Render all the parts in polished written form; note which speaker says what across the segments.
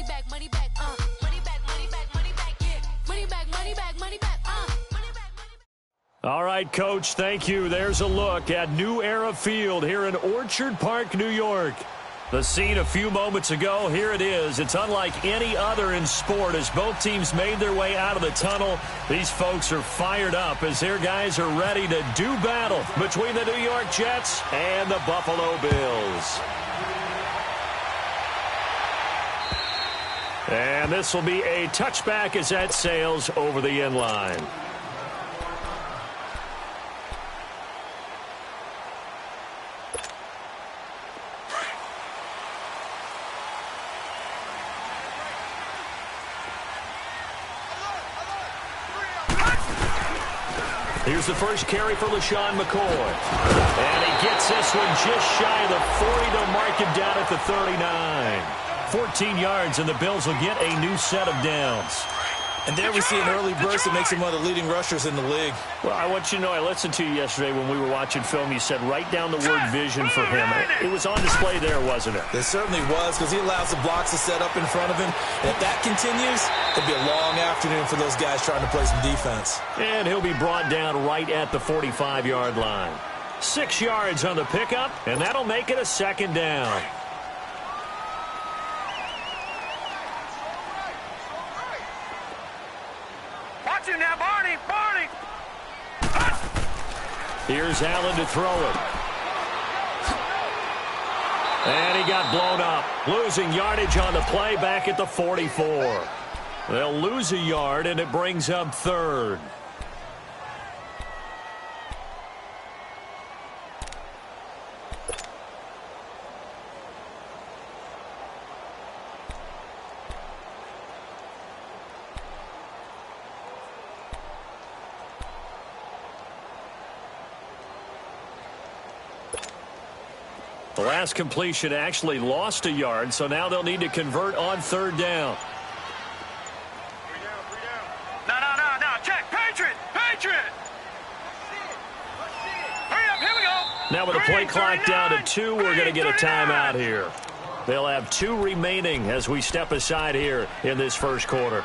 Speaker 1: money back, money back, money back, money back, money back, yeah. Money back, money back, money back, money back, money back.
Speaker 2: All right, Coach, thank you. There's a look at New Era Field here in Orchard Park, New York. The scene a few moments ago, here it is. It's unlike any other in sport as both teams made their way out of the tunnel. These folks are fired up as their guys are ready to do battle between the New York Jets and the Buffalo Bills. And this will be a touchback as that sails over the end line. Here's the first carry for LaShawn McCoy. And he gets this one just shy of the 40 to mark him down at the 39. 14 yards, and the Bills will get a new set of downs.
Speaker 3: And there we see an early burst that makes him one of the leading rushers in the league.
Speaker 2: Well, I want you to know, I listened to you yesterday when we were watching film. You said write down the word vision for him. It was on display there, wasn't it?
Speaker 3: It certainly was, because he allows the blocks to set up in front of him. And if that continues, it'll be a long afternoon for those guys trying to play some defense.
Speaker 2: And he'll be brought down right at the 45-yard line. 6 yards on the pickup, and that'll make it a second down.
Speaker 4: Now, Barney.
Speaker 2: Here's Allen to throw it. And he got blown up. Losing yardage on the play back at the 44. They'll lose a yard, and it brings up third. The last completion actually lost a yard, so now they'll need to convert on third down.
Speaker 4: No. Check. Patriot. Hurry up. Here we go.
Speaker 2: Now with the play clock down to 2, we're going to get a timeout here. They'll have 2 remaining as we step aside here in this first quarter.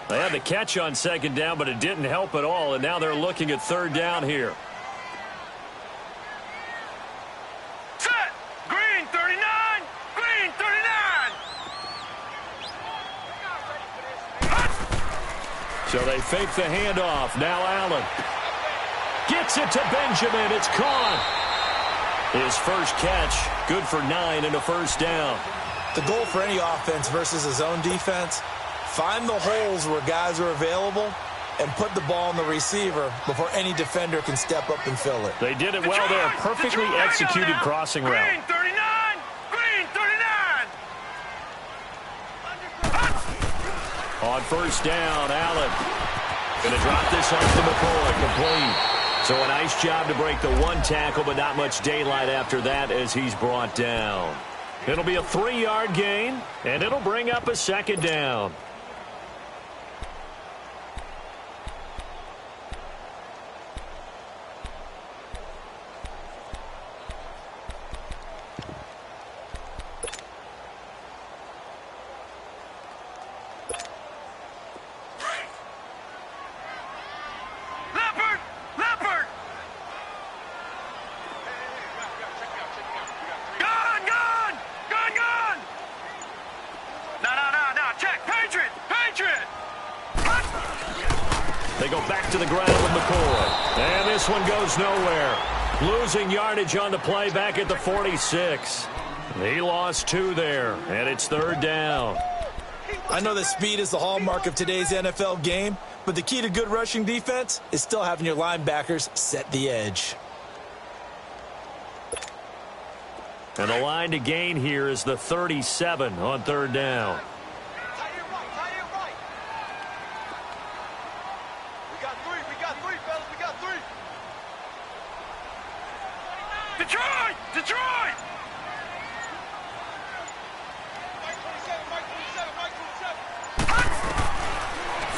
Speaker 2: They had the catch on second down, but it didn't help at all, and now they're looking at third down here. So they fake the handoff. Now Allen gets it to Benjamin. It's caught. His first catch, good for 9 and a first down.
Speaker 3: The goal for any offense versus his own defense, find the holes where guys are available and put the ball on the receiver before any defender can step up and fill it.
Speaker 2: They did it well there. Perfectly executed crossing route.
Speaker 4: Green 39.
Speaker 2: On first down, Allen going to drop this off to McCoy, complete. So a nice job to break the one tackle, but not much daylight after that as he's brought down. It'll be a 3-yard gain, and it'll bring up a second down. To the ground with McCoy. And this one goes nowhere. Losing yardage on the play back at the 46. He lost 2 there, and it's third down.
Speaker 3: I know that speed is the hallmark of today's NFL game, but the key to good rushing defense is still having your linebackers set the edge.
Speaker 2: And the line to gain here is the 37 on third down.
Speaker 4: Detroit!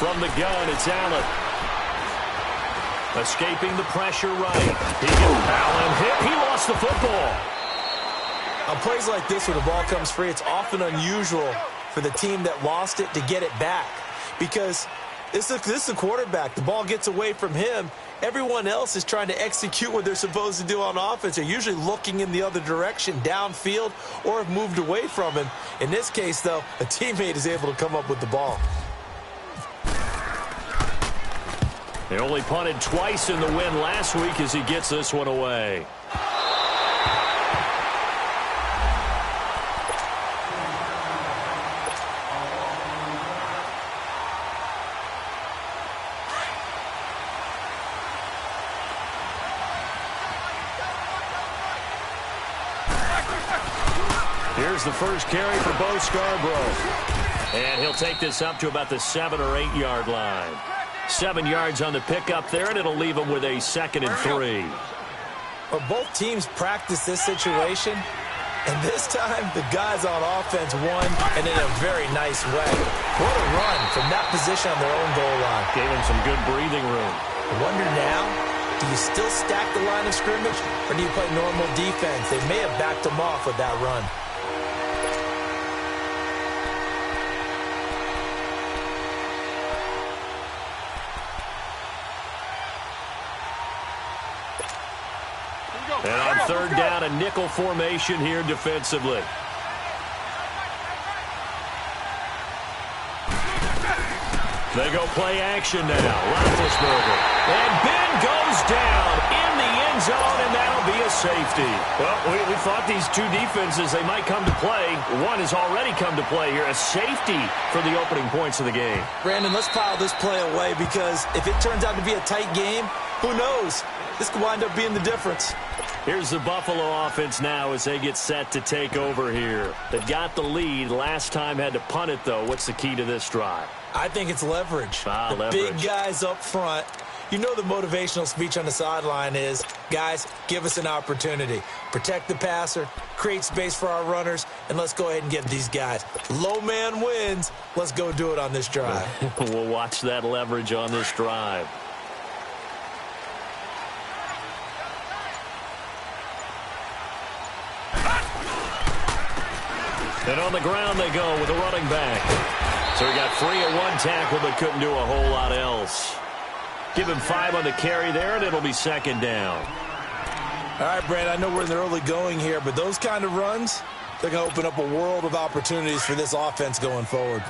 Speaker 2: From the gun, it's Allen. Escaping the pressure right. Allen hit. He lost the football.
Speaker 3: On plays like this where the ball comes free, it's often unusual for the team that lost it to get it back because this is a quarterback. The ball gets away from him. Everyone else is trying to execute what they're supposed to do on offense. They're usually looking in the other direction, downfield, or have moved away from him. In this case, though, a teammate is able to come up with the ball.
Speaker 2: They only punted twice in the win last week as he gets this one away. Here's the first carry for Bo Scarborough. And he'll take this up to about the 7 or 8 yard line. 7 yards on the pickup there, and it'll leave him with a 2nd and 3.
Speaker 3: Well, both teams practice this situation, and this time the guys on offense won, and in a very nice way. What a run from that position on their own goal line.
Speaker 2: Gave him some good breathing room.
Speaker 3: I wonder now, do you still stack the line of scrimmage, or do you play normal defense? They may have backed him off with that run.
Speaker 2: And on 3rd down, a nickel formation here defensively. They go play action now. Roethlisberger. And Ben goes down in the end zone, and that'll be a safety. Well, we thought these two defenses, they might come to play. One has already come to play here. A safety for the opening points of the game.
Speaker 3: Brandon, let's pile this play away because if it turns out to be a tight game, who knows? This could wind up being the difference.
Speaker 2: Here's the Buffalo offense now as they get set to take over here. They got the lead. Last time had to punt it, though. What's the key to this drive?
Speaker 3: I think it's leverage. The
Speaker 2: leverage.
Speaker 3: Big guys up front. You know the motivational speech on the sideline is, guys, give us an opportunity. Protect the passer, create space for our runners, and let's go ahead and get these guys. Low man wins. Let's go do it on this drive.
Speaker 2: We'll watch that leverage on this drive. And on the ground they go with a running back. So he got free at one tackle but couldn't do a whole lot else. Give him 5 on the carry there, and it'll be 2nd down.
Speaker 3: All right, Brand, I know we're in the early going here, but those kind of runs, they're going to open up a world of opportunities for this offense going forward.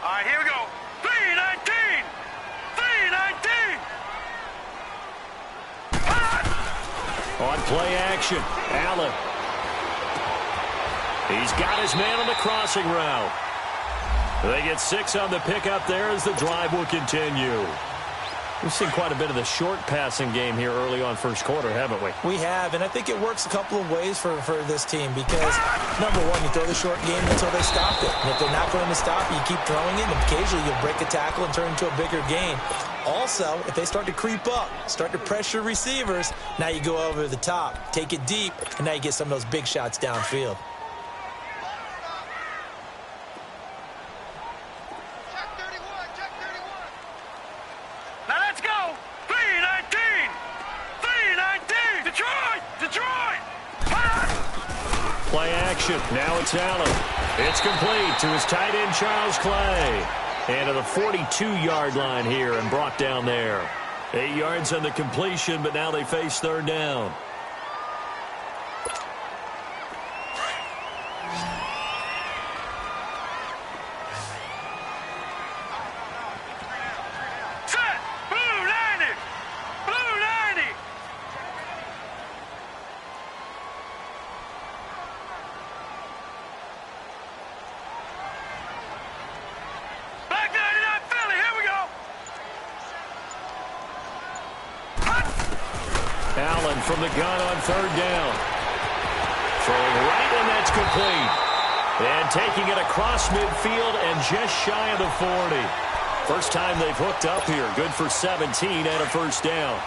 Speaker 4: All right, here we go. 319! 319!
Speaker 2: On play action, Allen. He's got his man on the crossing route. They get 6 on the pickup there as the drive will continue. We've seen quite a bit of the short passing game here early on first quarter, haven't we?
Speaker 3: We have, and I think it works a couple of ways for this team because, number one, you throw the short game until they stop it. And if they're not going to stop it, you keep throwing it, and occasionally you'll break a tackle and turn into a bigger gain. Also, if they start to creep up, start to pressure receivers, now you go over the top, take it deep, and now you get some of those big shots downfield.
Speaker 4: Now let's go! 319! 319! Detroit! Detroit!
Speaker 2: Play action. Now it's Allen. It's complete to his tight end, Charles Clay. And to the 42-yard line here and brought down there. 8 yards on the completion, but now they face 3rd down.
Speaker 4: Set! Blue 90! Blue 90! Black 99 Philly, here we go!
Speaker 2: Allen from the gun on 3rd down. Throwing right, and that's complete. And taking it across midfield and just shy of the 40. First time they've hooked up here. Good for 17 and a 1st down.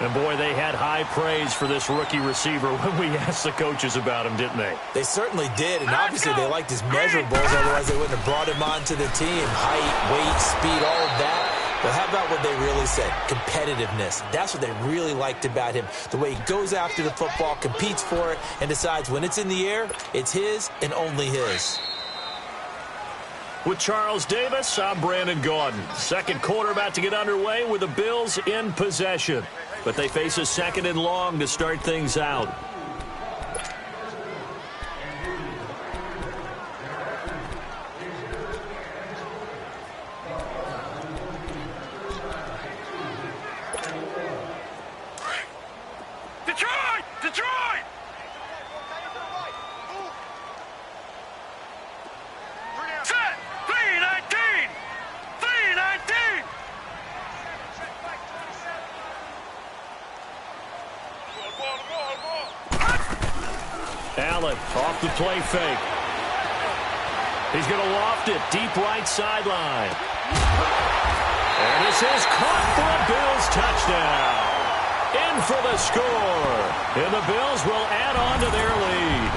Speaker 2: And, boy, they had high praise for this rookie receiver when we asked the coaches about him, didn't they?
Speaker 3: They certainly did, and obviously they liked his measurables, otherwise they wouldn't have brought him onto the team. Height, weight, speed, all of that. But how about what they really said? Competitiveness. That's what they really liked about him. The way he goes after the football, competes for it, and decides when it's in the air, it's his and only his.
Speaker 2: With Charles Davis, I'm Brandon Gaudin. Second quarter about to get underway with the Bills in possession. But they face a second and long to start things out.
Speaker 4: Detroit! Detroit! Set! 319! 319!
Speaker 2: Allen off the play fake. He's going to loft it deep right sideline. And this is caught for a Bills touchdown. In for the score. And the Bills will add on to their lead.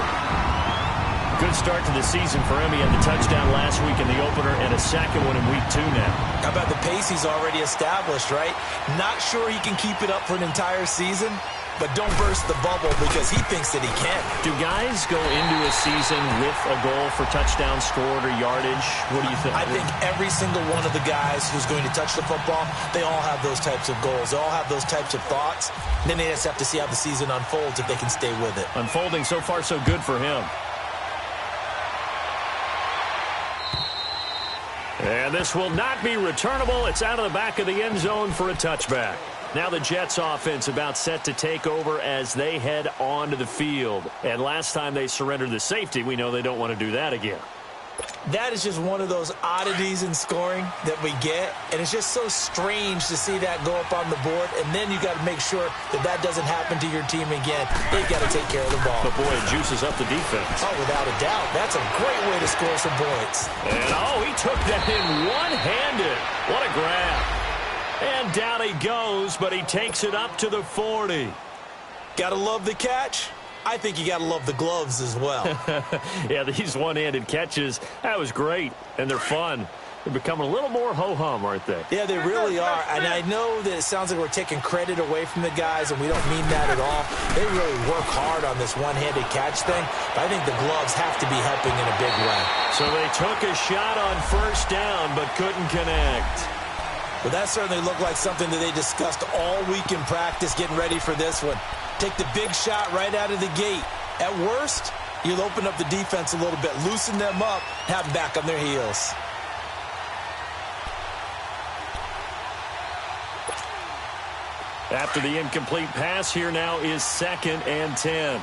Speaker 2: Good start to the season for him. He had the touchdown last week in the opener and a second one in week 2 now.
Speaker 3: How about the pace he's already established, right? Not sure he can keep it up for an entire season, but don't burst the bubble because he thinks that he can.
Speaker 2: Do guys go into a season with a goal for touchdown scored or yardage? What do you think?
Speaker 3: I think every single one of the guys who's going to touch the football, they all have those types of goals. They all have those types of thoughts. Then they just have to see how the season unfolds if they can stay with it.
Speaker 2: Unfolding so far so good for him. And this will not be returnable. It's out of the back of the end zone for a touchback. Now the Jets offense about set to take over as they head onto the field. And last time they surrendered the safety, we know they don't want to do that again.
Speaker 3: That is just one of those oddities in scoring that we get. And it's just so strange to see that go up on the board. And then you got to make sure that that doesn't happen to your team again. They've got to take care of the ball.
Speaker 2: But boy, it juices up the defense.
Speaker 3: Oh, without a doubt. That's a great way to score some points.
Speaker 2: And he took that in one-handed. What a grab. And down he goes, but he takes it up to the 40.
Speaker 3: Got to love the catch. I think you got to love the gloves as well.
Speaker 2: Yeah, these one-handed catches, that was great, and they're fun. They're becoming a little more ho-hum, aren't they?
Speaker 3: Yeah, they really are. And I know that it sounds like we're taking credit away from the guys, and we don't mean that at all. They really work hard on this one-handed catch thing, but I think the gloves have to be helping in a big way.
Speaker 2: So they took a shot on first down, but couldn't connect.
Speaker 3: Well, that certainly looked like something that they discussed all week in practice getting ready for this one. Take the big shot right out of the gate. At worst, you'll open up the defense a little bit, loosen them up, have them back on their heels.
Speaker 2: After the incomplete pass, here now is 2nd and 10.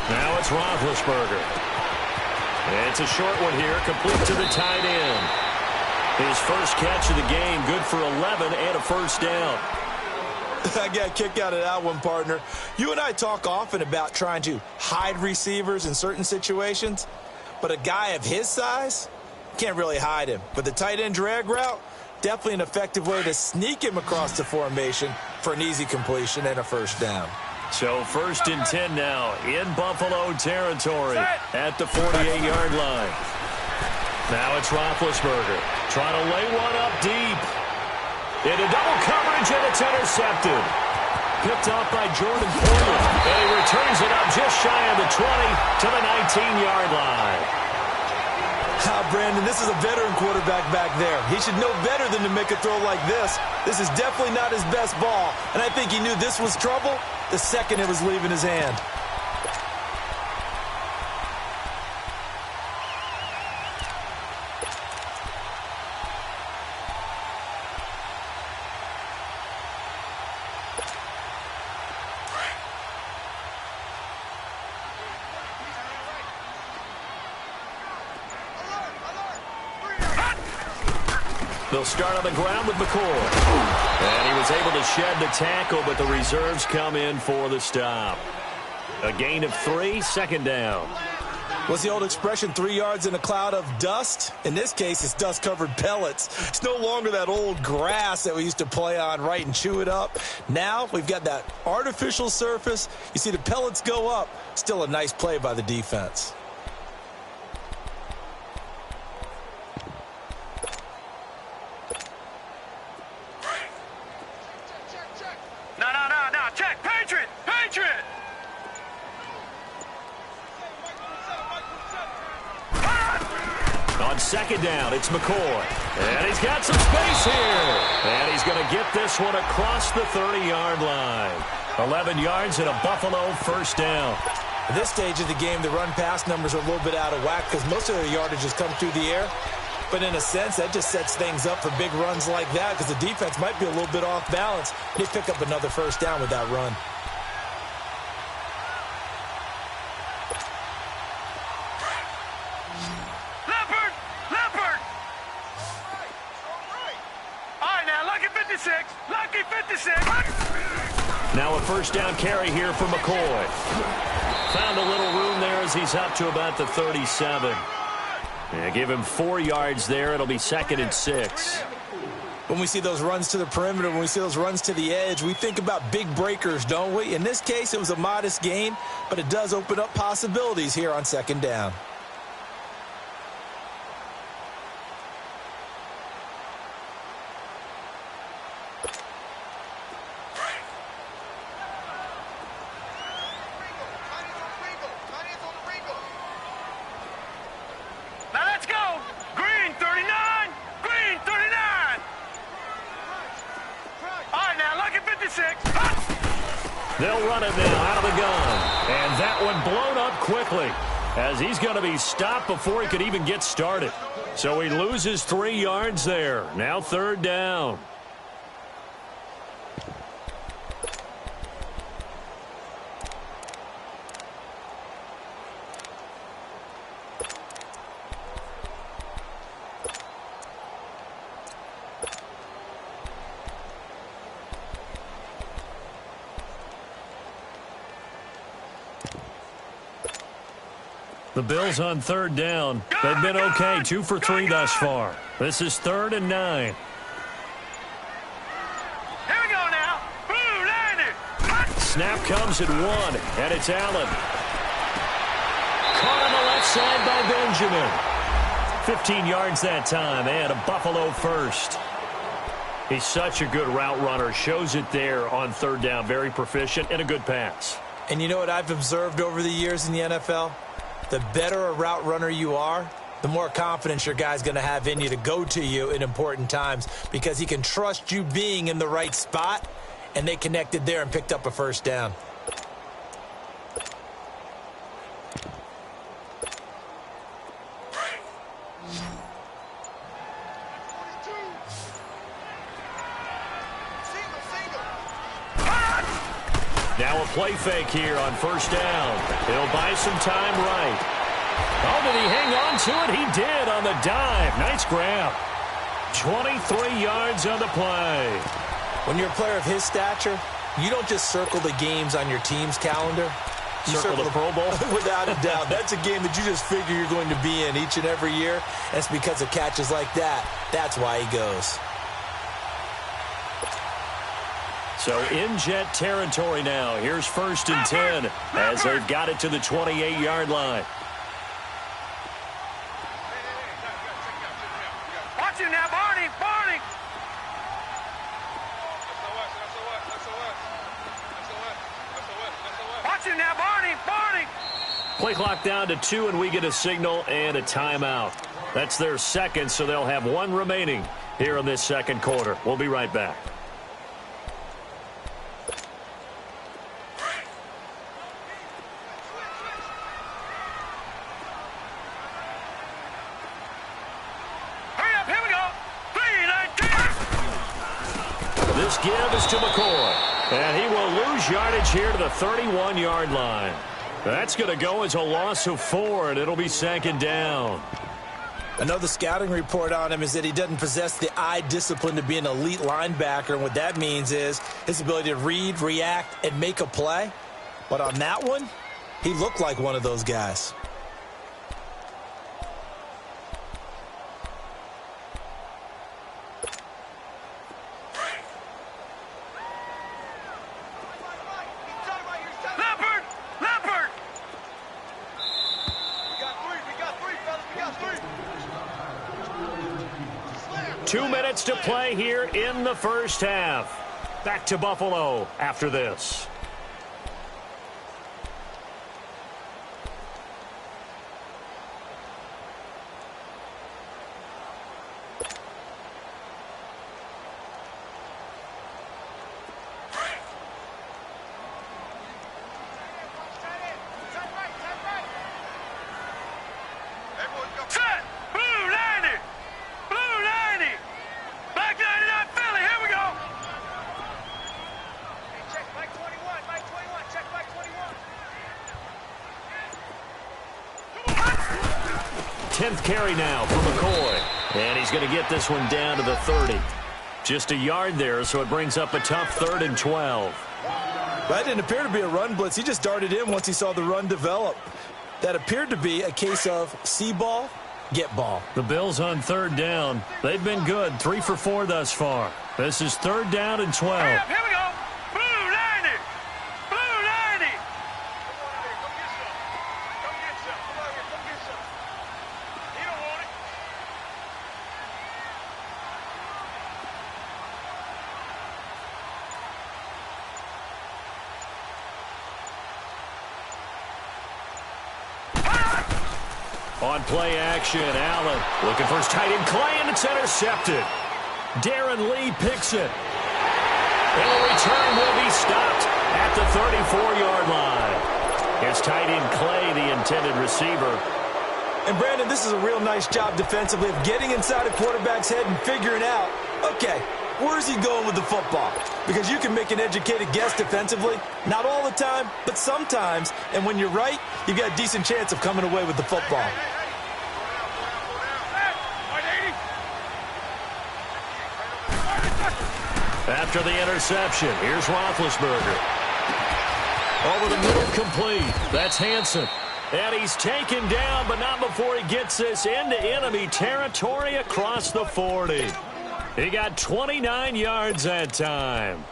Speaker 2: Now it's Roethlisberger. It's a short one here, complete to the tight end. His first catch of the game, good for 11 and a first down.
Speaker 3: I got a kick out of that one, partner. You and I talk often about trying to hide receivers in certain situations, but a guy of his size can't really hide him. But the tight end drag route, definitely an effective way to sneak him across the formation for an easy completion and a first down.
Speaker 2: So 1st and 10 now in Buffalo territory at the 48-yard line. Now it's Roethlisberger trying to lay one up deep. Into double coverage, and it's intercepted. Picked off by Jordan Poyer. And he returns it up just shy of the 20 to the 19-yard line.
Speaker 3: Brandon, this is a veteran quarterback back there. He should know better than to make a throw like this. This is definitely not his best ball. And I think he knew this was trouble the second it was leaving his hand.
Speaker 2: They'll start on the ground with McCoy. And he was able to shed the tackle, but the reserves come in for the stop. A gain of 3, 2nd down.
Speaker 3: What's the old expression, 3 yards in a cloud of dust? In this case, it's dust-covered pellets. It's no longer that old grass that we used to play on, right, and chew it up. Now we've got that artificial surface. You see the pellets go up. Still a nice play by the defense.
Speaker 2: second down. It's McCoy. And he's got some space here. And he's going to get this one across the 30-yard line. 11 yards and a Buffalo first down.
Speaker 3: At this stage of the game, the run-pass numbers are a little bit out of whack because most of their yardage has come through the air. But in a sense, that just sets things up for big runs like that because the defense might be a little bit off balance. They pick up another first down with that run.
Speaker 4: Leopard! All right, now, Lucky 56. Lucky 56.
Speaker 2: Now a first down carry here for McCoy. Found a little room there as he's up to about the 37. Yeah, give him 4 yards there. It'll be 2nd and 6.
Speaker 3: When we see those runs to the perimeter, when we see those runs to the edge, we think about big breakers, don't we? In this case, it was a modest gain, but it does open up possibilities here on 2nd down.
Speaker 4: Now let's go. Green 39. Green 39. All right, now, Lucky 56.
Speaker 2: They'll run it now out of the gun. And that one blown up quickly as he's going to be stopped before he could even get started. So he loses 3 yards there. Now 3rd down. The Bills on 3rd down. They've been okay, 2 for 3 thus far. This is 3rd and 9.
Speaker 4: Here we go now. Blue landed.
Speaker 2: Snap comes at 1, and it's Allen. Caught on the left side by Benjamin. 15 yards that time, and a Buffalo first. He's such a good route runner. Shows it there on 3rd down. Very proficient and a good pass.
Speaker 3: And you know what I've observed over the years in the NFL? The better a route runner you are, the more confidence your guy's going to have in you to go to you in important times because he can trust you being in the right spot, and they connected there and picked up a first down.
Speaker 2: Now a play fake here on 1st down. He'll buy some time right. Oh, did he hang on to it? He did on the dive. Nice grab. 23 yards on the play.
Speaker 3: When you're a player of his stature, you don't just circle the games on your team's calendar. You
Speaker 2: Circle the Pro Bowl?
Speaker 3: Without a doubt. That's a game that you just figure you're going to be in each and every year. And it's because of catches like that. That's why he goes.
Speaker 2: So in Jet territory now. Here's 1st and 10 as they've got it to the 28-yard line.
Speaker 4: Watch him now, Barney. Barney. Watch him now, Barney. Barney.
Speaker 2: Play clock down to 2, and we get a signal and a timeout. That's their 2nd, so they'll have 1 remaining here in this 2nd quarter. We'll be right back. This give is to McCoy, and he will lose yardage here to the 31-yard line. That's going to go as a loss of 4, and it'll be 2nd down.
Speaker 3: Another scouting report on him is that he doesn't possess the eye discipline to be an elite linebacker, and what that means is his ability to read, react, and make a play. But on that one, he looked like one of those guys.
Speaker 4: Leopard. Leopard.
Speaker 2: 2 minutes to play here in the 1st half. Back to Buffalo after this. 10th carry now for McCoy. And he's going to get this one down to the 30. Just a yard there, so it brings up a tough 3rd and 12.
Speaker 3: That didn't appear to be a run blitz. He just darted in once he saw the run develop. That appeared to be a case of see ball, get ball.
Speaker 2: The Bills on 3rd down. They've been good, 3 for 4 thus far. This is 3rd down and 12.
Speaker 4: Here we go. Blue 90. Blue 90. Come get some. Come on here. Come get some. He don't want it.
Speaker 2: On play action, Allen looking for his tight end Clay, and it's intercepted. Darren Lee picks it. And the return will be stopped at the 34-yard line. It's tight end Clay, the intended receiver.
Speaker 3: And, Brandon, this is a real nice job defensively of getting inside a quarterback's head and figuring out, okay, where's he going with the football? Because you can make an educated guess defensively. Not all the time, but sometimes. And when you're right, you've got a decent chance of coming away with the football.
Speaker 2: After the interception, here's Roethlisberger. Over the middle, complete. That's Hansen. And he's taken down, but not before he gets this into enemy territory across the 40. He got 29 yards that time.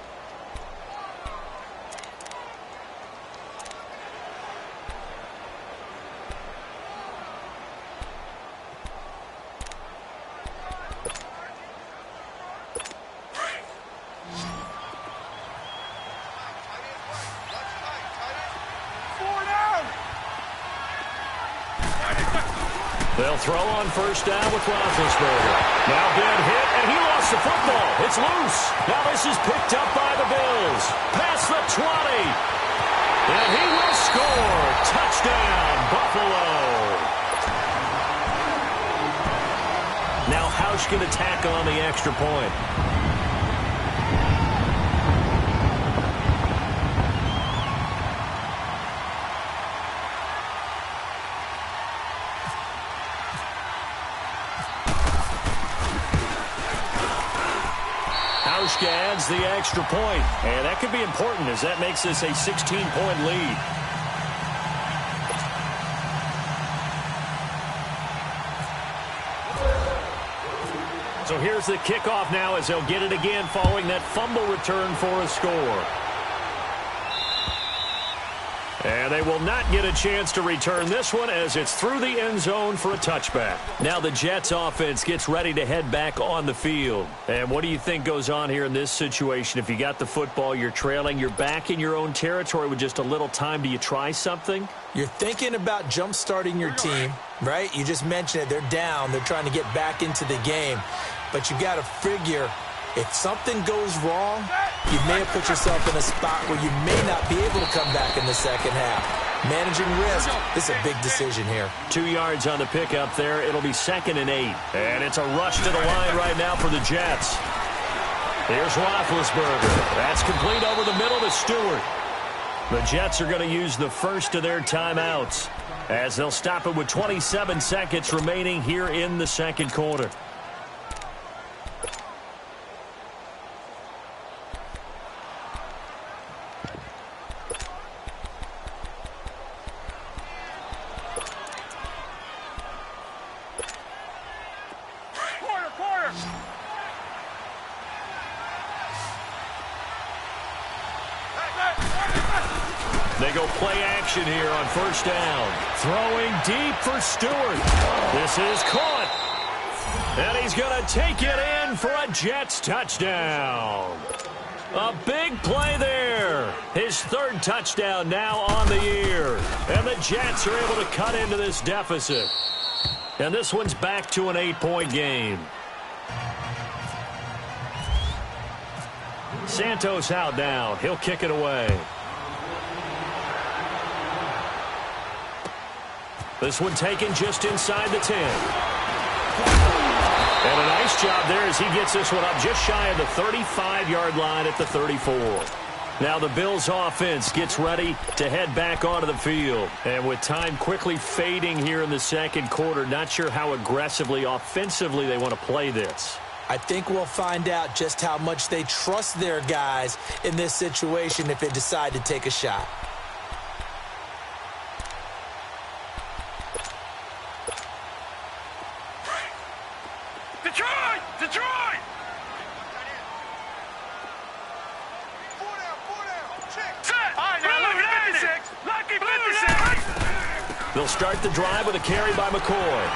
Speaker 2: They'll throw on 1st down with Roethlisberger. Now big hit, and he lost the football. It's loose. Now this is picked up by the Bills. Past the 20. And he will score. Touchdown, Buffalo. Now Housh can attack on the extra point. Adds the extra point, and that could be important as that makes this a 16-point lead. So here's the kickoff now as they'll get it again following that fumble return for a score. And they will not get a chance to return this one as it's through the end zone for a touchback. Now the Jets offense gets ready to head back on the field. And what do you think goes on here in this situation? If you got the football, you're trailing, you're back in your own territory with just a little time. Do you try something?
Speaker 3: You're thinking about jump-starting your team, right? You just mentioned it. They're down. They're trying to get back into the game. But you got to figure, if something goes wrong, you may have put yourself in a spot where you may not be able to come back in the second half. Managing risk, this is a big decision here.
Speaker 2: 2 yards on the pickup there. It'll be 2nd and 8. And it's a rush to the line right now for the Jets. Here's Roethlisberger. That's complete over the middle to Stewart. The Jets are going to use the first of their timeouts as they'll stop it with 27 seconds remaining here in the second quarter. They go play action here on 1st down. Throwing deep for Stewart. This is caught. And he's going to take it in for a Jets touchdown. A big play there. His 3rd touchdown now on the year. And the Jets are able to cut into this deficit. And this one's back to an 8-point game. Santos out now. He'll kick it away. This one taken just inside the 10. And a nice job there as he gets this one up just shy of the 35-yard line at the 34. Now the Bills offense gets ready to head back onto the field. And with time quickly fading here in the second quarter, not sure how aggressively, offensively they want to play this.
Speaker 3: I think we'll find out just how much they trust their guys in this situation if they decide to take a shot.
Speaker 4: Detroit! Detroit! Set! All right, now, lucky 56! Lucky 56!
Speaker 2: They'll start the drive with a carry by McCoy.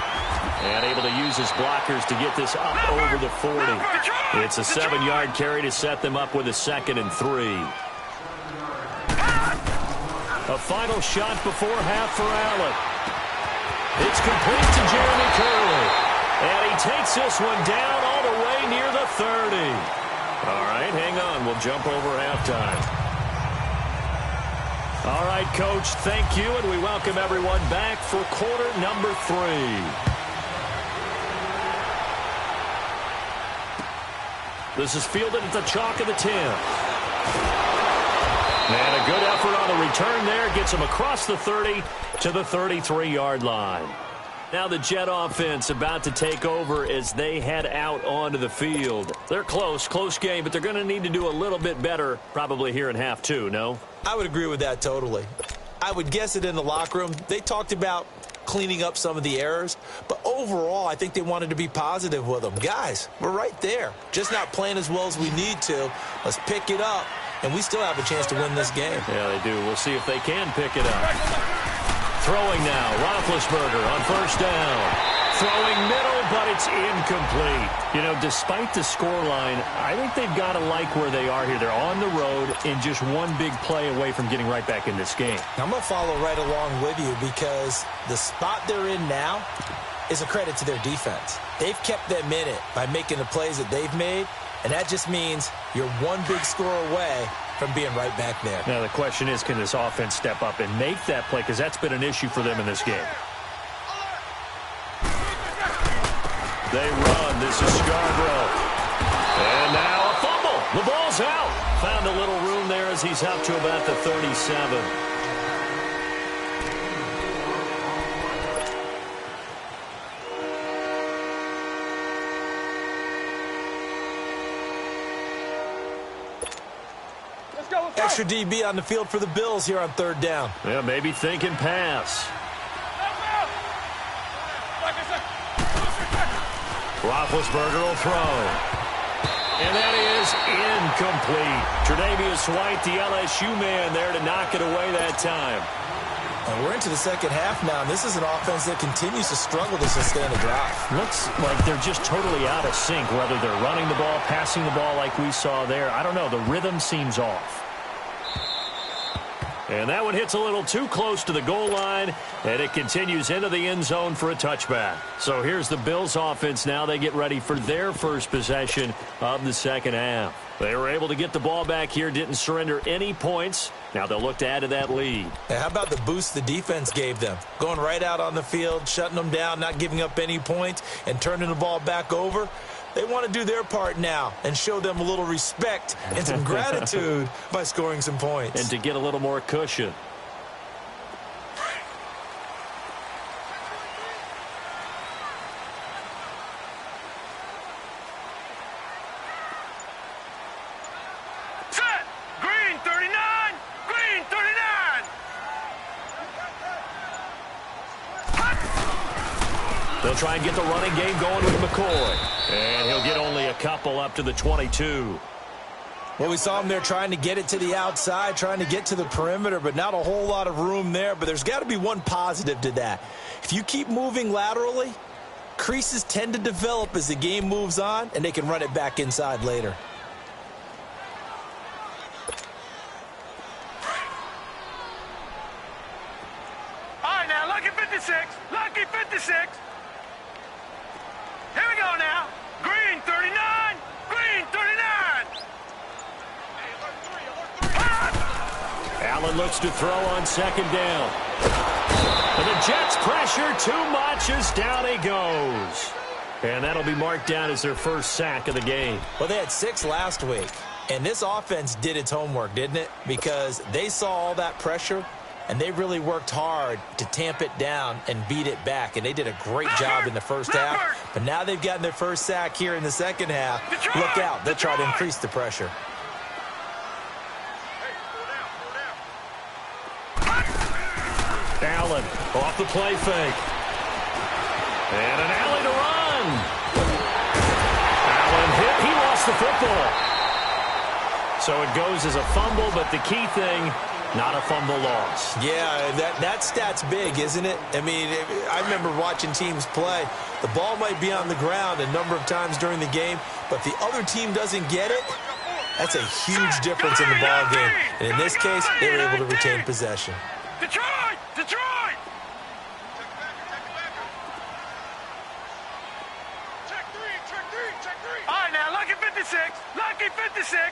Speaker 2: And able to use his blockers to get this up over the 40. It's a 7-yard carry to set them up with a 2nd and 3. A final shot before half for Allen. It's complete to Jeremy Curley. And he takes this one down all the way near the 30. All right, hang on. We'll jump over halftime. All right, Coach, thank you, and we welcome everyone back for quarter number 3. This is fielded at the chalk of the 10. And a good effort on the return there. Gets him across the 30 to the 33-yard line. Now the Jet offense about to take over as they head out onto the field. They're close game, but they're going to need to do a little bit better probably here in half 2, no?
Speaker 3: I would agree with that totally. I would guess it in the locker room. They talked about cleaning up some of the errors, but overall I think they wanted to be positive with them. Guys, we're right there, just not playing as well as we need to. Let's pick it up, and we still have a chance to win this game.
Speaker 2: Yeah, they do. We'll see if they can pick it up. Throwing now, Roethlisberger on first down. Throwing middle, but it's incomplete. You know, despite the scoreline, I think they've got to like where they are here. They're on the road and just one big play away from getting right back in this game.
Speaker 3: I'm going to follow right along with you because the spot they're in now is a credit to their defense. They've kept them in it by making the plays that they've made, and that just means you're one big score away from being right back there.
Speaker 2: Now, the question is, can this offense step up and make that play? Because that's been an issue for them in this game. They run. This is Scarborough. And now a fumble. The ball's out. Found a little room there as he's up to about the 37.
Speaker 3: Extra DB on the field for the Bills here on 3rd down.
Speaker 2: Yeah, maybe thinking pass. Roethlisberger will throw. And that is incomplete. Tre'Davious White, the LSU man, there to knock it away that time.
Speaker 3: And we're into the second half now, and this is an offense that continues to struggle to sustain a drive.
Speaker 2: Looks like they're just totally out of sync, whether they're running the ball, passing the ball like we saw there. I don't know. The rhythm seems off. And that one hits a little too close to the goal line, and it continues into the end zone for a touchback. So here's the Bills offense now. They get ready for their first possession of the second half. They were able to get the ball back here, didn't surrender any points. Now they'll look to add to that lead.
Speaker 3: And how about the boost the defense gave them? Going right out on the field, shutting them down, not giving up any points, and turning the ball back over. They want to do their part now and show them a little respect and some gratitude by scoring some points.
Speaker 2: And to get a little more cushion.
Speaker 4: Set! Green 39! Green 39!
Speaker 2: They'll try and get the running game going with McCoy. And he'll get only a couple up to the 22.
Speaker 3: Well, we saw him there trying to get it to the outside, trying to get to the perimeter, but not a whole lot of room there. But there's got to be one positive to that. If you keep moving laterally, creases tend to develop as the game moves on, and they can run it back inside later.
Speaker 4: All right, now, lucky 56. Lucky 56. Here we go now. Green 39. Green 39.
Speaker 2: Allen looks to throw on second down. And the Jets pressure too much as down he goes. And that'll be marked down as their first sack of the game.
Speaker 3: Well, they had 6 last week. And this offense did its homework, didn't it? Because they saw all that pressure, and they really worked hard to tamp it down and beat it back. And they did a great job in the first half. But now they've gotten their first sack here in the second half. Look out. They'll try to increase the pressure.
Speaker 2: Allen off the play fake. And an alley to run. Allen hit. He lost the football. So it goes as a fumble, but the key thing, not a fumble loss.
Speaker 3: Yeah, that stat's big, isn't it? I mean, I remember watching teams play. The ball might be on the ground a number of times during the game, but the other team doesn't get it. That's a huge difference in the ball game. And in this case, they were able to retain possession.
Speaker 4: Detroit! Detroit! Check three, check three, check three. All right, now, lucky 56. Lucky 56.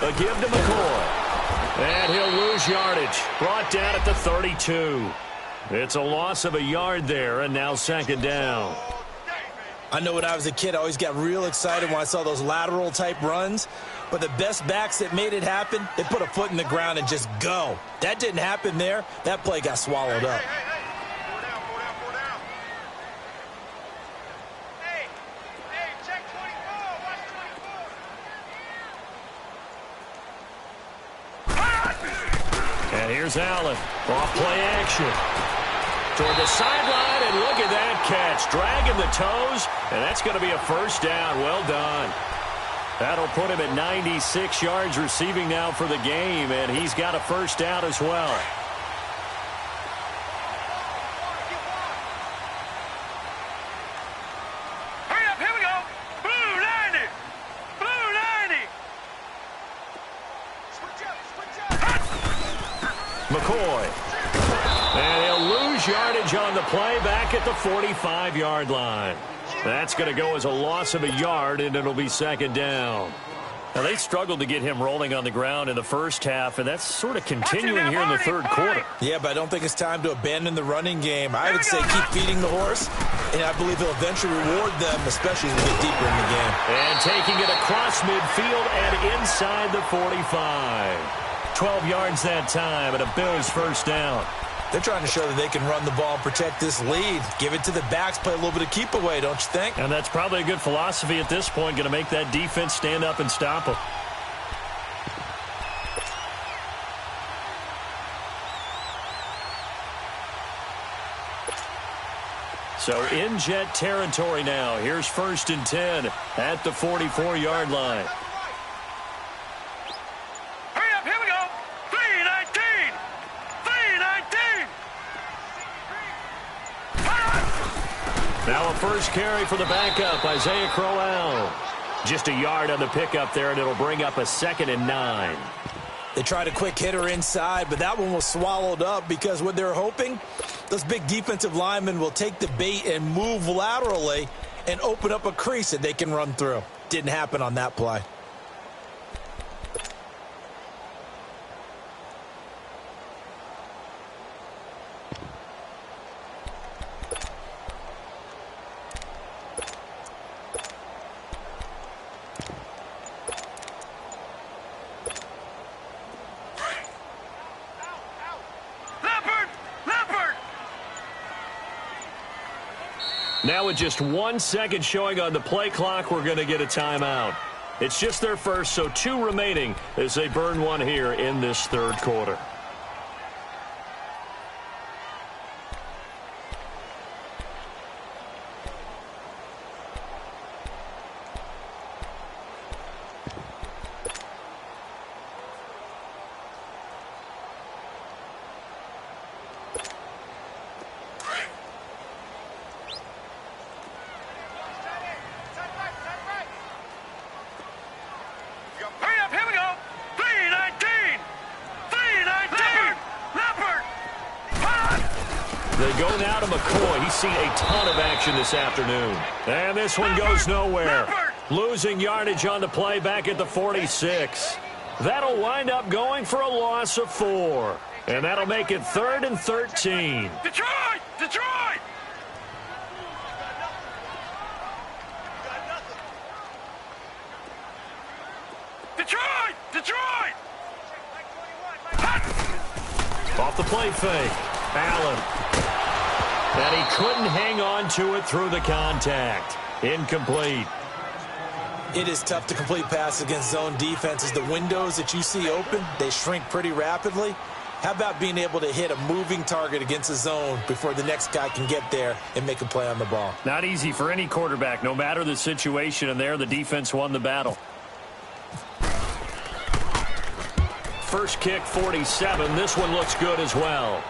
Speaker 2: A give to McCoy. And he'll lose yardage. Brought down at the 32. It's a loss of a yard there, and now second down.
Speaker 3: I know when I was a kid, I always got real excited when I saw those lateral-type runs. But the best backs that made it happen, they put a foot in the ground and just go. That didn't happen there. That play got swallowed up.
Speaker 2: And here's Allen. Off play action. Toward the sideline, and look at that catch. Dragging the toes, and that's going to be a first down. Well done. That'll put him at 96 yards receiving now for the game, and he's got a first down as well.
Speaker 4: Hurry up, here we go. Blue 90. Blue 90.
Speaker 2: McCoy. And he'll lose yardage on the play back at the 45-yard line. That's going to go as a loss of a yard, and it'll be second down. Now, they struggled to get him rolling on the ground in the first half, and that's sort of continuing here in the third quarter.
Speaker 3: Yeah, but I don't think it's time to abandon the running game. I would say keep feeding the horse, and I believe he'll eventually reward them, especially as we get deeper in the game.
Speaker 2: And taking it across midfield and inside the 45. 12 yards that time, and a Bills first down.
Speaker 3: They're trying to show that they can run the ball and protect this lead. Give it to the backs, play a little bit of keep away, don't you think?
Speaker 2: And that's probably a good philosophy at this point, going to make that defense stand up and stop them. So in Jet territory now. Here's 1st and 10 at the 44-yard line. Now a first carry for the backup, Isaiah Crowell. Just a yard on the pickup there, and it'll bring up a 2nd and 9.
Speaker 3: They tried a quick hitter inside, but that one was swallowed up because what they're hoping, those big defensive linemen will take the bait and move laterally and open up a crease that they can run through. Didn't happen on that play.
Speaker 2: Now with just 1 second showing on the play clock, we're going to get a timeout. It's just their first, so 2 remaining as they burn one here in this third quarter. They go now to McCoy. He's seen a ton of action this afternoon. And this one goes nowhere. Losing yardage on the play back at the 46. That'll wind up going for a loss of 4. And that'll make it 3rd and 13.
Speaker 4: Detroit! Detroit! Detroit! Detroit!
Speaker 2: Off the play fake. Allen. And he couldn't hang on to it through the contact. Incomplete.
Speaker 3: It is tough to complete passes against zone defenses. The windows that you see open, they shrink pretty rapidly. How about being able to hit a moving target against a zone before the next guy can get there and make a play on the ball?
Speaker 2: Not easy for any quarterback, no matter the situation, and there the defense won the battle. First kick, 47. This one looks good as well.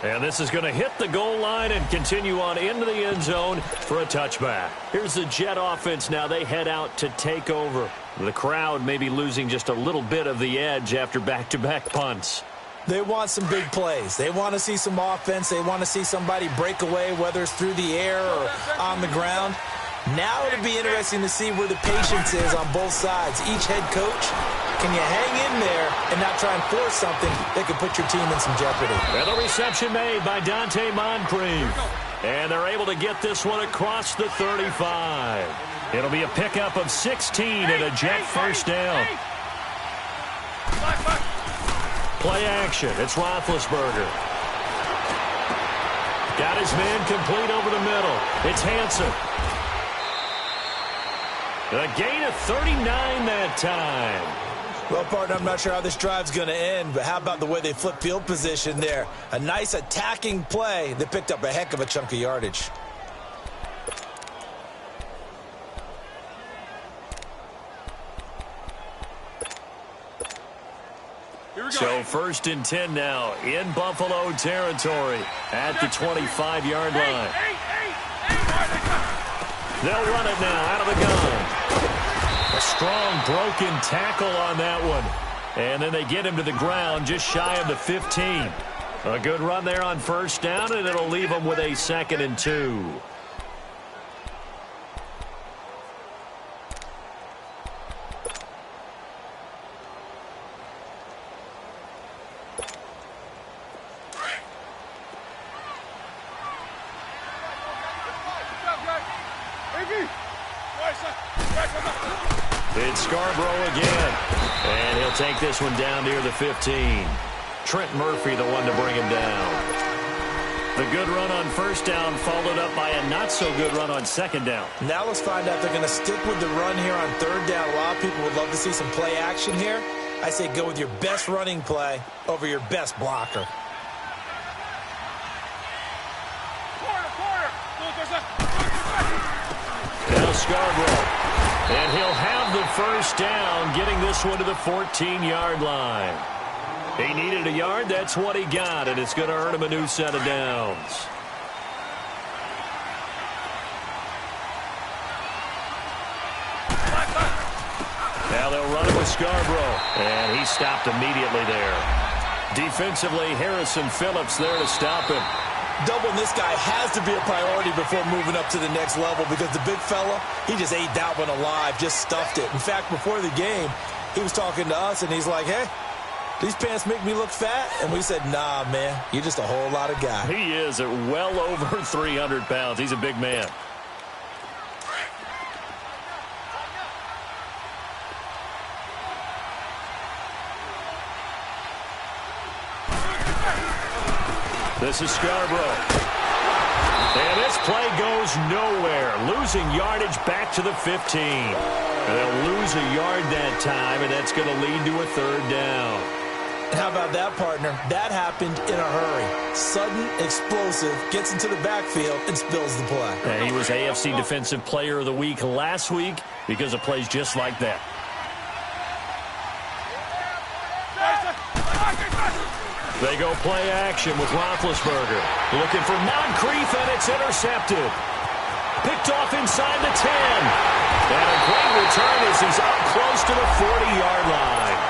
Speaker 2: And this is going to hit the goal line and continue on into the end zone for a touchback. Here's the Jet offense now. They head out to take over. The crowd may be losing just a little bit of the edge after back-to-back punts.
Speaker 3: They want some big plays. They want to see some offense. They want to see somebody break away, whether it's through the air or on the ground. Now it'll be interesting to see where the patience is on both sides. Each head coach, can you hang in there and not try and force something that could put your team in some jeopardy?
Speaker 2: And the reception made by Dante Moncrief. And they're able to get this one across the 35. It'll be a pickup of 16 and a Jet first down. Play action. It's Roethlisberger. Got his man complete over the middle. It's Hansen. A gain of 39 that time.
Speaker 3: Well, partner, I'm not sure how this drive's going to end, but how about the way they flip field position there? A nice attacking play that picked up a heck of a chunk of yardage.
Speaker 2: So first and 10 now in Buffalo territory at the 25-yard line. They'll run it now out of the gun. A strong broken tackle on that one. And then they get him to the ground just shy of the 15. A good run there on first down, and it'll leave them with a 2nd and 2. It's Scarborough again. And he'll take this one down near the 15. Trent Murphy, the one to bring him down. The good run on first down followed up by a not-so-good run on second down.
Speaker 3: Now let's find out if they're going to stick with the run here on third down. A lot of people would love to see some play action here. I say go with your best running play over your best blocker.
Speaker 2: Now Scarborough. And he'll have the first down, getting this one to the 14-yard line. He needed a yard. That's what he got, and it's going to earn him a new set of downs. Now they'll run it with Scarborough, and he stopped immediately there. Defensively, Harrison Phillips there to stop him.
Speaker 3: Doubling this guy has to be a priority before moving up to the next level because the big fella, he just ate that one alive, just stuffed it. In fact, before the game, he was talking to us, and he's like, hey, these pants make me look fat? And we said, nah, man, you're just a whole lot of guy.
Speaker 2: He is at well over 300 pounds. He's a big man. This is Scarborough. And this play goes nowhere. Losing yardage back to the 15. And they'll lose a yard that time, and that's going to lead to a third down.
Speaker 3: How about that, partner? That happened in a hurry. Sudden, explosive, gets into the backfield, and spills the play.
Speaker 2: And he was AFC Defensive Player of the Week last week because of plays just like that. They go play action with Roethlisberger. Looking for Moncrief, and it's intercepted. Picked off inside the 10. And a great return as he's up close to the 40-yard line.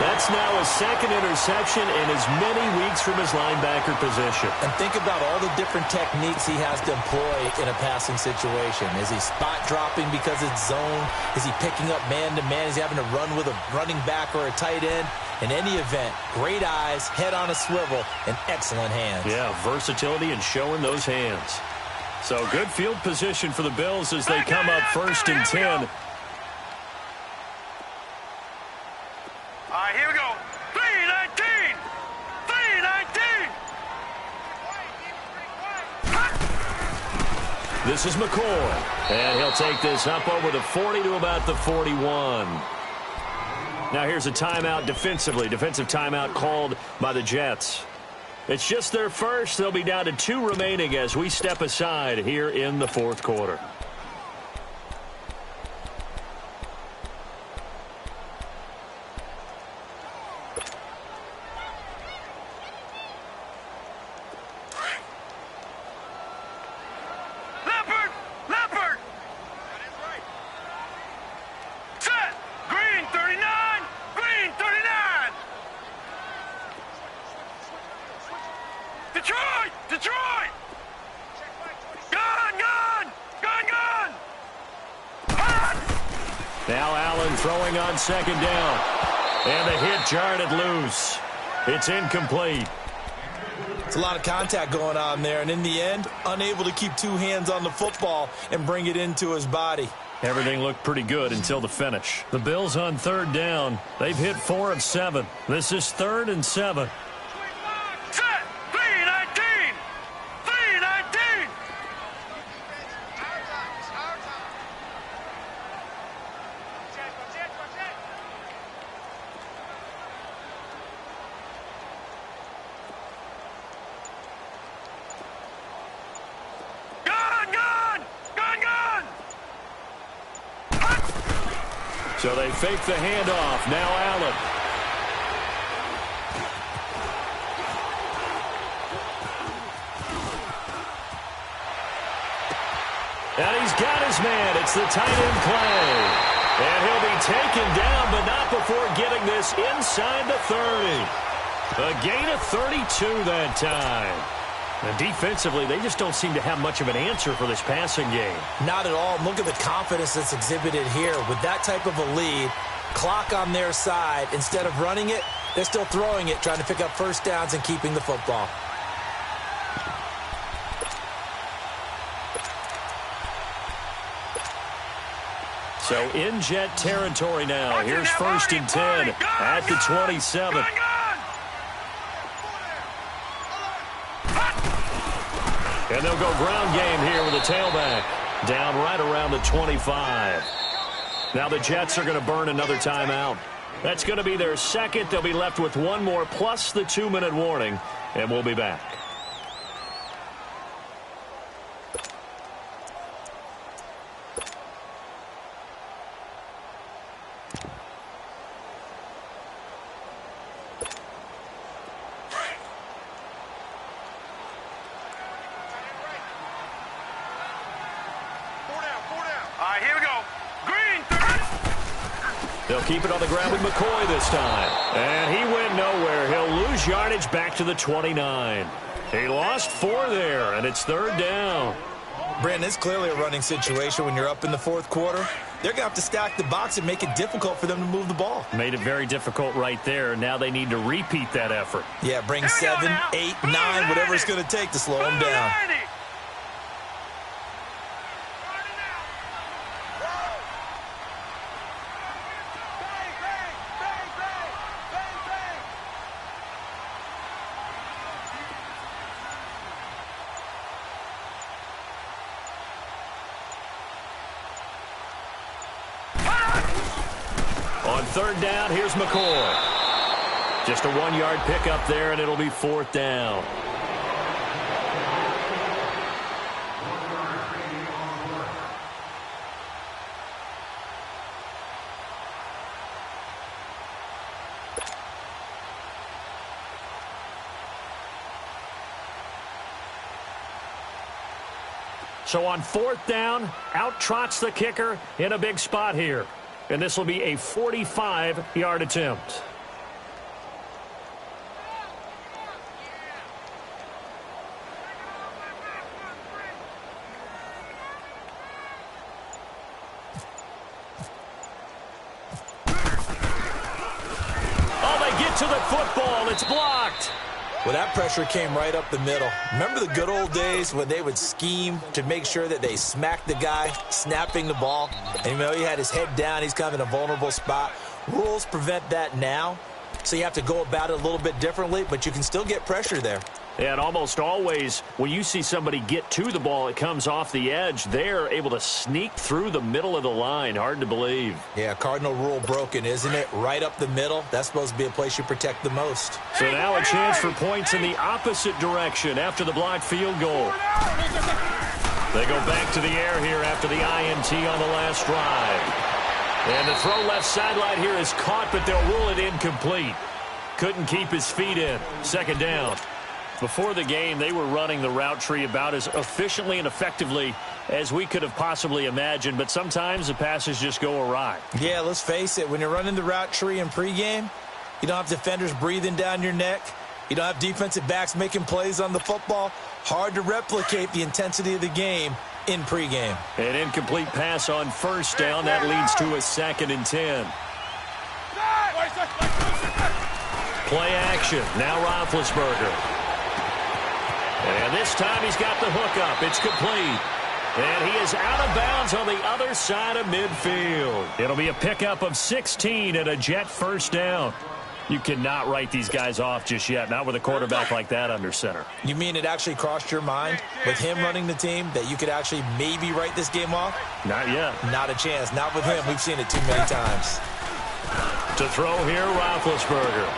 Speaker 2: That's now his second interception in as many weeks from his linebacker position.
Speaker 3: And think about all the different techniques he has to employ in a passing situation. Is he spot dropping because it's zone? Is he picking up man-to-man? Is he having to run with a running back or a tight end? In any event, great eyes, head on a swivel, and excellent hands.
Speaker 2: Yeah, versatility and showing those hands. So good field position for the Bills as they come up 1st and 10.
Speaker 4: All right, here we go. 3-19. 3-19.
Speaker 2: This is McCoy, and he'll take this up over the 40 to about the 41. Now here's a timeout defensively. Defensive timeout called by the Jets. It's just their first. They'll be down to 2 remaining as we step aside here in the 4th quarter.
Speaker 4: Leopard. Set. Green 39. Green 39. Detroit. Gun. Hot.
Speaker 2: Now Allen throwing on 2nd down. And the hit jarred it loose. It's incomplete.
Speaker 3: It's a lot of contact going on there, and in the end, unable to keep 2 hands on the football and bring it into his body.
Speaker 2: Everything looked pretty good until the finish. The Bills on 3rd down. They've hit 4 of 7. This is 3rd and 7.
Speaker 4: Set. 3-19. 3-19. Gun.
Speaker 2: So they fake the handoff. Now Allen. And he's got his man. It's the tight end Clay. And he'll be taken down, but not before getting this inside the 30. A gain of 32 that time. And defensively, they just don't seem to have much of an answer for this passing game.
Speaker 3: Not at all. Look at the confidence that's exhibited here. With that type of a lead, clock on their side, instead of running it, they're still throwing it, trying to pick up 1st downs and keeping the football.
Speaker 2: So in Jet territory now. Here's 1st and 10 at the 27. And they'll go ground game here with a tailback. Down right around the 25. Now the Jets are going to burn another timeout. That's going to be their 2nd. They'll be left with 1 more plus the 2-minute warning. And we'll be back.
Speaker 4: Here we go. Green 30.
Speaker 2: They'll keep it on the ground with McCoy this time. And he went nowhere. He'll lose yardage back to the 29. He lost 4 there, and it's 3rd down.
Speaker 3: Brandon, it's clearly a running situation when you're up in the 4th quarter. They're going to have to stack the box and make it difficult for them to move the ball.
Speaker 2: Made it very difficult right there. Now they need to repeat that effort.
Speaker 3: Yeah, bring 7, 8, 9, whatever it's going to take to slow them down.
Speaker 2: On 3rd down, here's McCoy. Just a 1-yard pickup there, and it'll be 4th down. So on 4th down, out trots the kicker in a big spot here. And this will be a 45-yard attempt. Oh, they get to the football. It's blocked.
Speaker 3: Well, that pressure came right up the middle. Remember the good old days when they would scheme to make sure that they smacked the guy snapping the ball? And you know, he had his head down. He's kind of in a vulnerable spot. Rules prevent that now, so you have to go about it a little bit differently, but you can still get pressure there.
Speaker 2: And almost always, when you see somebody get to the ball, it comes off the edge. They're able to sneak through the middle of the line. Hard to believe.
Speaker 3: Yeah, cardinal rule broken, isn't it? Right up the middle. That's supposed to be a place you protect the most.
Speaker 2: So now a chance for points in the opposite direction after the blocked field goal. They go back to the air here after the INT on the last drive. And the throw left sideline here is caught, but they'll rule it incomplete. Couldn't keep his feet in. Second down. Before the game, they were running the route tree about as efficiently and effectively as we could have possibly imagined, but sometimes the passes just go awry.
Speaker 3: Yeah, let's face it. When you're running the route tree in pregame, you don't have defenders breathing down your neck. You don't have defensive backs making plays on the football. Hard to replicate the intensity of the game in pregame.
Speaker 2: An incomplete pass on first down. That leads to a 2nd and 10. Play action. Now Roethlisberger. And this time he's got the hook up. It's complete. And he is out of bounds on the other side of midfield. It'll be a pickup of 16 and a Jet first down. You cannot write these guys off just yet, not with a quarterback like that under center.
Speaker 3: You mean it actually crossed your mind with him running the team that you could actually maybe write this game off?
Speaker 2: Not yet.
Speaker 3: Not a chance. Not with him. We've seen it too many times.
Speaker 2: To throw here, Roethlisberger.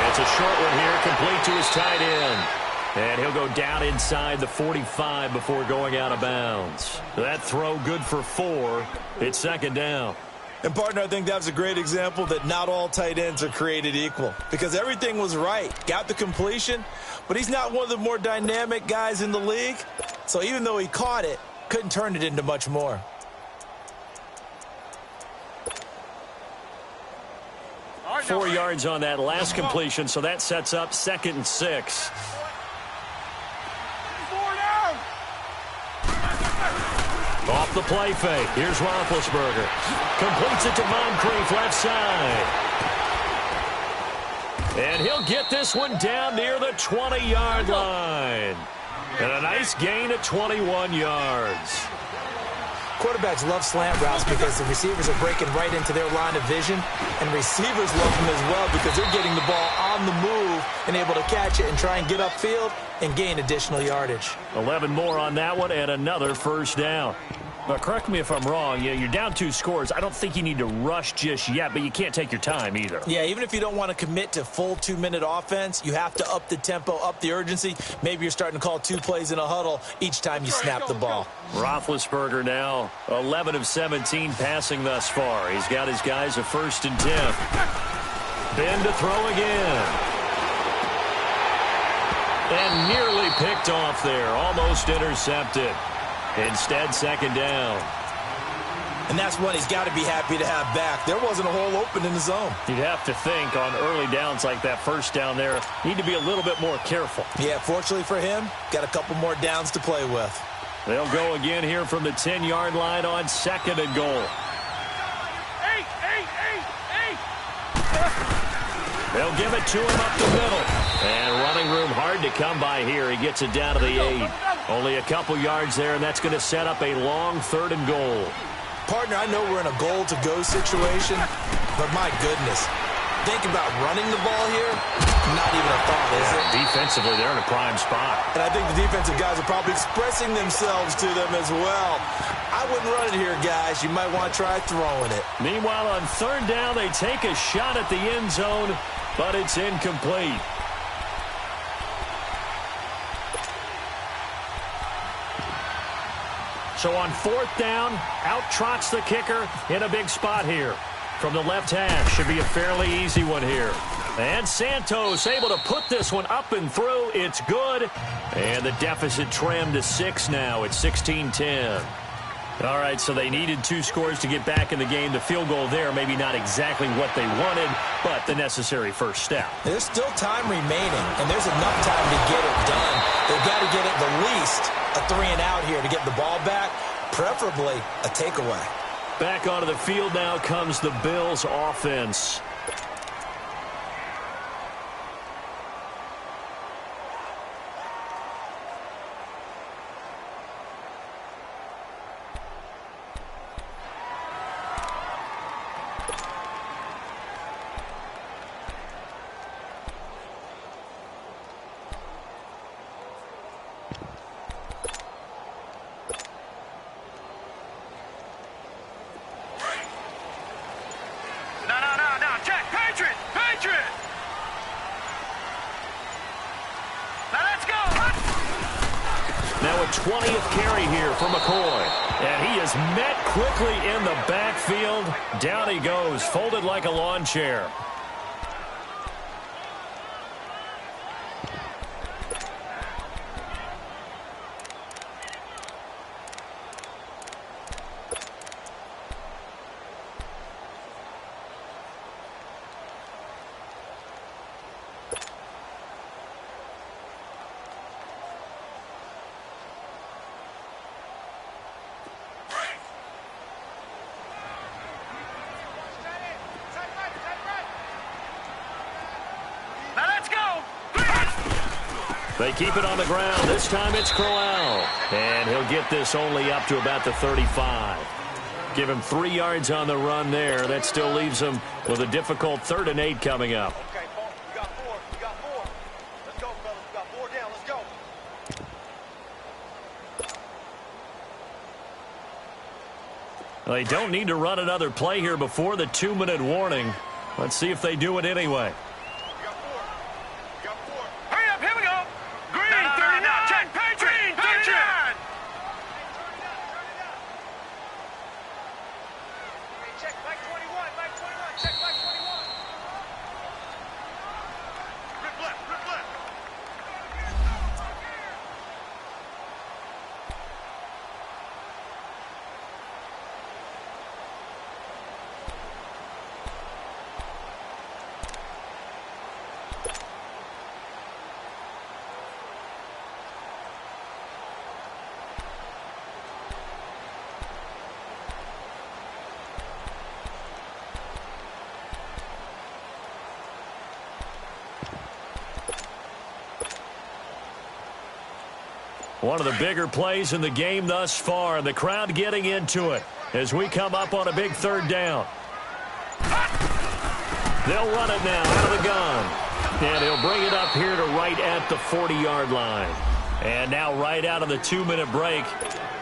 Speaker 2: It's a short one here, complete to his tight end. And he'll go down inside the 45 before going out of bounds. That throw good for 4. It's second down.
Speaker 3: And, partner, I think that was a great example that not all tight ends are created equal. Because everything was right. Got the completion, but he's not one of the more dynamic guys in the league. So even though he caught it, couldn't turn it into much more.
Speaker 2: Four yards on that last completion, so that sets up 2nd and 6. Off the play fake. Here's Roethlisberger. Completes it to Moncrief left side. And he'll get this one down near the 20-yard line. And a nice gain at 21 yards.
Speaker 3: Quarterbacks love slant routes because the receivers are breaking right into their line of vision. And receivers love them as well because they're getting the ball on the move and able to catch it and try and get upfield and gain additional yardage.
Speaker 2: 11 more on that one and another first down. But correct me if I'm wrong, you're down 2 scores. I don't think you need to rush just yet, but you can't take your time either.
Speaker 3: Yeah, even if you don't want to commit to full 2-minute offense, you have to up the tempo, up the urgency. Maybe you're starting to call 2 plays in a huddle each time you snap the ball.
Speaker 2: Roethlisberger now 11 of 17 passing thus far. He's got his guys a 1st and 10. Ben to throw again. And nearly picked off there, almost intercepted. Instead, second down.
Speaker 3: And that's one he's got to be happy to have back. There wasn't a hole open in the zone.
Speaker 2: You'd have to think on early downs like that first down there, need to be a little bit more careful.
Speaker 3: Yeah, fortunately for him, got a couple more downs to play with.
Speaker 2: They'll go again here from the 10-yard line on 2nd and goal. They'll give it to him up the middle. And running room hard to come by here. He gets it down to the 8. Only a couple yards there, and that's going to set up a long 3rd and goal.
Speaker 3: Partner, I know we're in a goal-to-go situation, but my goodness, think about running the ball here. Not even a thought, is it?
Speaker 2: Defensively, they're in a prime spot.
Speaker 3: And I think the defensive guys are probably expressing themselves to them as well. I wouldn't run it here, guys. You might want to try throwing it.
Speaker 2: Meanwhile, on 3rd down, they take a shot at the end zone, but it's incomplete. So on 4th down, out trots the kicker in a big spot here. From the left hash, should be a fairly easy one here. And Santos able to put this one up and through. It's good. And the deficit trimmed to 6 now. It's 16-10. All right, so they needed 2 scores to get back in the game. The field goal there, maybe not exactly what they wanted, but the necessary first step.
Speaker 3: There's still time remaining, and there's enough time to get it done. They've got to get at the least a 3 and out here to get the ball back, preferably a takeaway.
Speaker 2: Back onto the field now comes the Bills offense. 20th carry here for McCoy. And he is met quickly in the backfield. Down he goes, folded like a lawn chair. They keep it on the ground. This time it's Crowell. And he'll get this only up to about the 35. Give him 3 yards on the run there. That still leaves him with a difficult 3rd and 8 coming up.
Speaker 4: Okay, Paul, we got 4. We got 4. Let's go, fellas. We got 4 down. Let's go.
Speaker 2: They don't need to run another play here before the 2-minute warning. Let's see if they do it anyway.
Speaker 4: We got 4. We got 4. Hurry up. Here we go. Green, 39. Check. Green, 39. Check, Mike 21. Mike 21. Check, Mike 21. Rip left. Rip left.
Speaker 2: One of the bigger plays in the game thus far. The crowd getting into it as we come up on a big 3rd down. They'll run it now out of the gun. And he'll bring it up here to right at the 40-yard line. And now right out of the 2-minute break,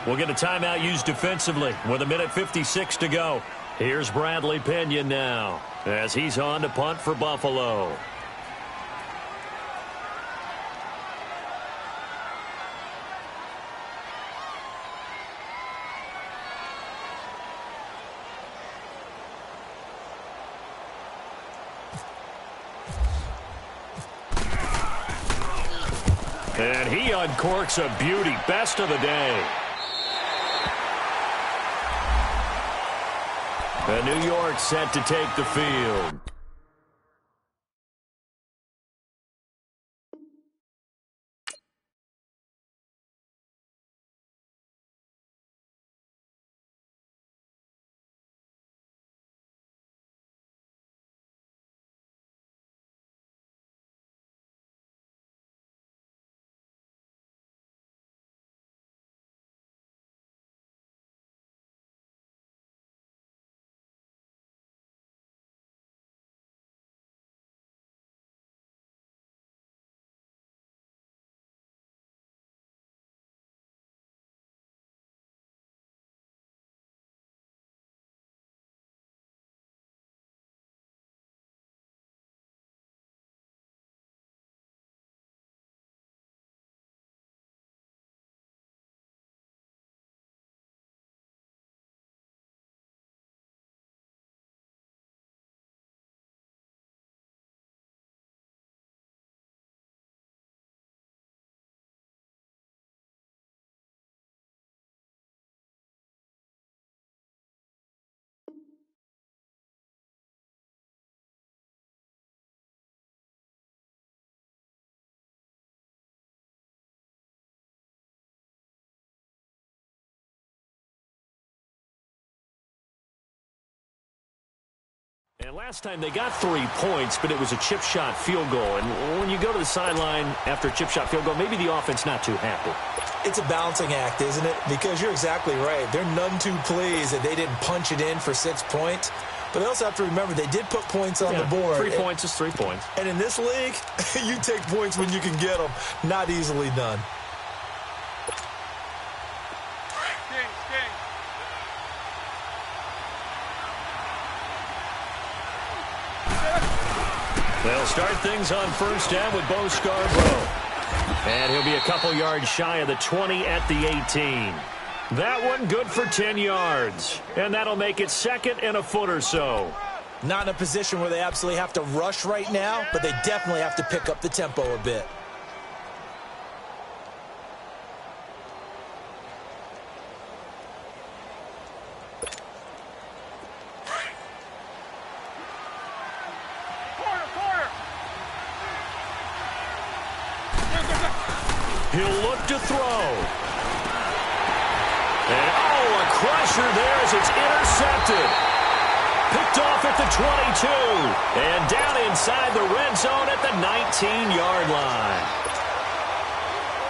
Speaker 2: we'll get a timeout used defensively with 1:56 to go. Here's Bradley Pinion now as he's on to punt for Buffalo. And he uncorks a beauty. Best of the day. And New York set to take the field. And last time they got 3 points, but it was a chip shot field goal. And when you go to the sideline after a chip shot field goal, maybe the offense not too happy.
Speaker 3: It's a balancing act, isn't it? Because you're exactly right. They're none too pleased that they didn't punch it in for 6 points. But they also have to remember they did put points on the board.
Speaker 2: 3 points is 3 points.
Speaker 3: And in this league, you take points when you can get them. Not easily done.
Speaker 2: They'll start things on 1st down with Bo Scarborough. And he'll be a couple yards shy of the 20 at the 18. That one good for 10 yards. And that'll make it second and a foot or so.
Speaker 3: Not in a position where they absolutely have to rush right now, but they definitely have to pick up the tempo a bit.
Speaker 2: He'll look to throw. And, a crusher there as it's intercepted. Picked off at the 22. And down inside the red zone at the 19-yard line.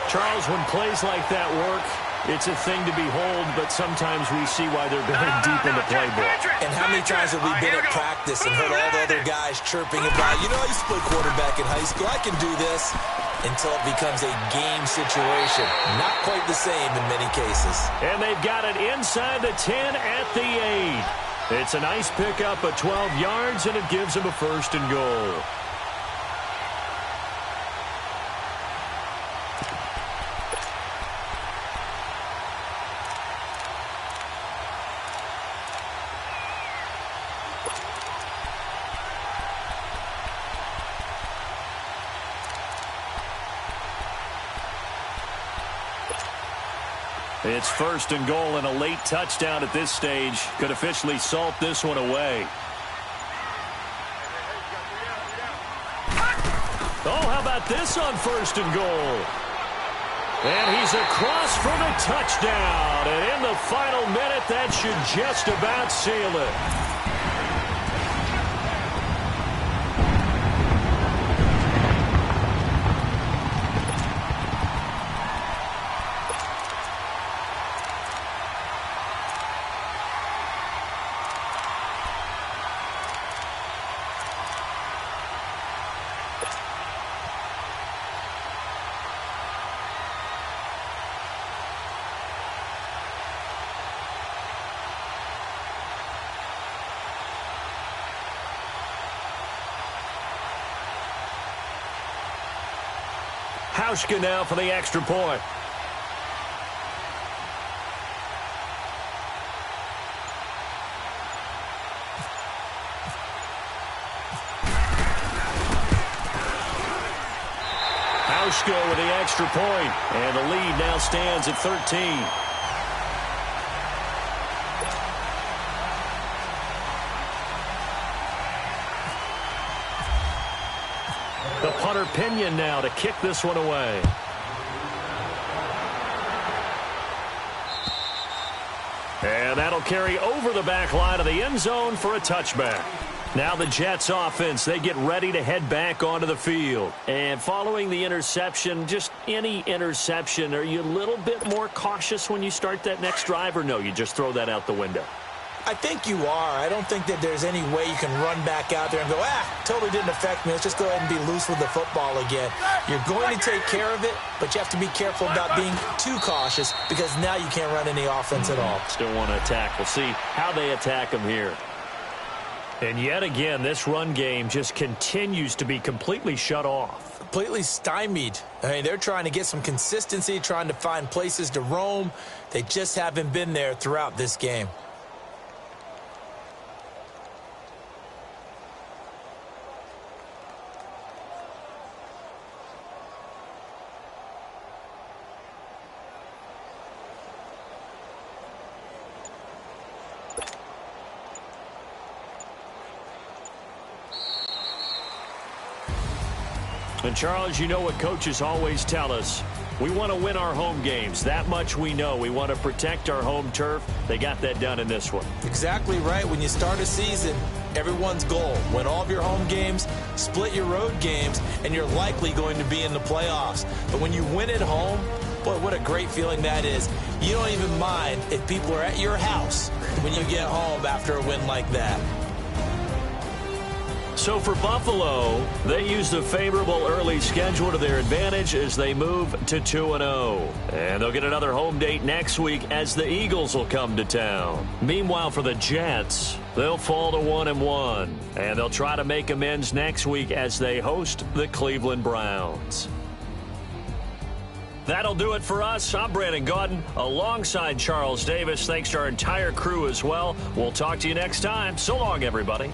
Speaker 2: Charles, when plays like that work, it's a thing to behold, but sometimes we see why they're going deep in the playbook.
Speaker 3: And how many times have we been at practice and heard all the other guys chirping about, I used to play quarterback in high school, I can do this, until it becomes a game situation. Not quite the same in many cases.
Speaker 2: And they've got it inside the 10 at the 8. It's a nice pickup of 12 yards, and it gives them a first and goal. It's first and goal, and a late touchdown at this stage could officially salt this one away. Oh, how about this on first and goal? And he's across for the touchdown. And in the final minute, that should just about seal it. Hauschka now for the extra point. Hauschka with the extra point, and the lead now stands at 13. The punter Pinion now to kick this one away. And that'll carry over the back line of the end zone for a touchback. Now the Jets offense, they get ready to head back onto the field. And following the interception, just any interception, are you a little bit more cautious when you start that next drive, or no, you just throw that out the window?
Speaker 3: I think you are. I don't think that there's any way you can run back out there and go, totally didn't affect me. Let's just go ahead and be loose with the football again. You're going to take care of it, but you have to be careful about being too cautious because now you can't run any offense at all.
Speaker 2: Still want to attack. We'll see how they attack them here. And yet again, this run game just continues to be completely shut off.
Speaker 3: Completely stymied. I mean, they're trying to get some consistency, trying to find places to roam. They just haven't been there throughout this game.
Speaker 2: And, Charles, you know what coaches always tell us. We want to win our home games. That much we know. We want to protect our home turf. They got that done in this one.
Speaker 3: Exactly right. When you start a season, everyone's goal, win all of your home games, split your road games, and you're likely going to be in the playoffs. But when you win at home, boy, what a great feeling that is. You don't even mind if people are at your house when you get home after a win like that.
Speaker 2: So for Buffalo, they used a favorable early schedule to their advantage as they move to 2-0. And they'll get another home date next week as the Eagles will come to town. Meanwhile, for the Jets, they'll fall to 1-1. And they'll try to make amends next week as they host the Cleveland Browns. That'll do it for us. I'm Brandon Gaudin alongside Charles Davis. Thanks to our entire crew as well. We'll talk to you next time. So long, everybody.